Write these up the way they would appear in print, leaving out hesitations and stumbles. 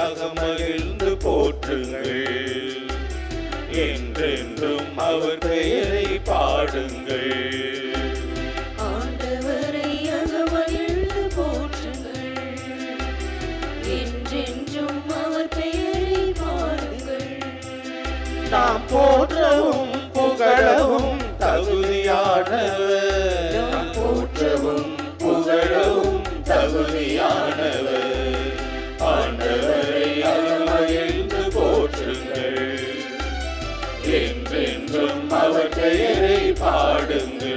அகமகிழ்ந்து போற்றுங்கள். என்றென்றும் அவர் பெயரை பாடுங்கள். ஆண்டவரை அகமகிழ்ந்து போற்றுங்கள். என்றென்றும் அவர் பெயரை பாடுங்கள். நாம் போற்றவும் புகழவும் தகுதியானவர். நாம் போற்றவும் புகழவும் தகுதியானவர். ஆண்டவரை அகமகிழ்ந்து போற்றுங்கள். என்றென்றும் அவர் பெயரை பாடுங்கள்.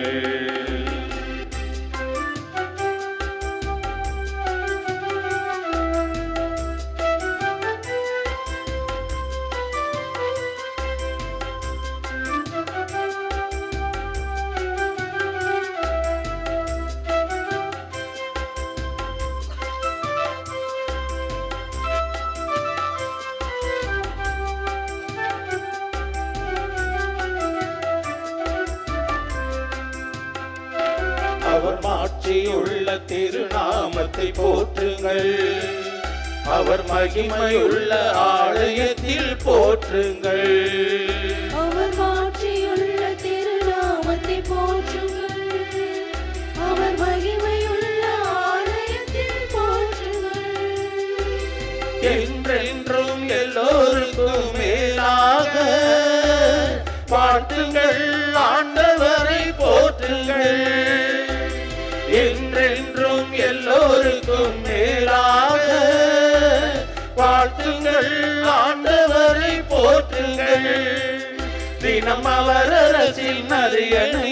அவர் மாட்சியுள்ள திருநாமத்தை போற்றுங்கள். அவர் மகிமையுள்ள ஆலயத்தில் போற்றுங்கள். அவர் மாட்சியுள்ள திருநாமத்தை போற்றுங்கள். அவர் மகிமையுள்ள ஆலயத்தில் போற்றுங்கள். என்றென்றும் எல்லோருக்கும் மேலாக பாட்டுங்கள். ஆண்டவரை போற்றுங்கள். என்றென்றும் எல்லோருக்கும் மேலாக வாழ்த்துங்கள். ஆண்டவரை போற்றுங்கள். தினம் அவர் அரசின் அரியணை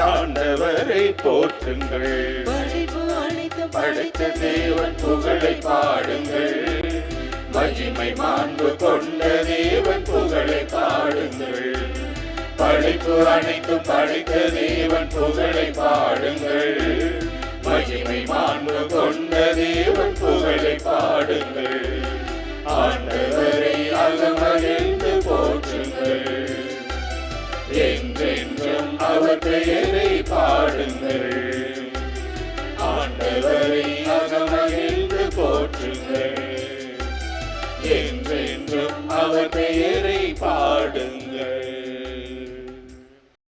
ஆண்டவரை போற்றுங்கள். படைப்பு அனைத்தும் படைத்த தேவன் புகழை பாடுங்கள். மகிமை மாண்பு கொண்ட தேவன் புகழை பாடுங்கள். படைப்பு அனைத்தும் படைத்த தேவன் புகழை பாடுங்கள். மகிமை மாண்பு கொண்ட தேவன் புகழை பாடுங்கள். ஆண்டவரை அகமகிழ்ந்து போற்றுங்கள். என்றென்றும் அவர் பெயரை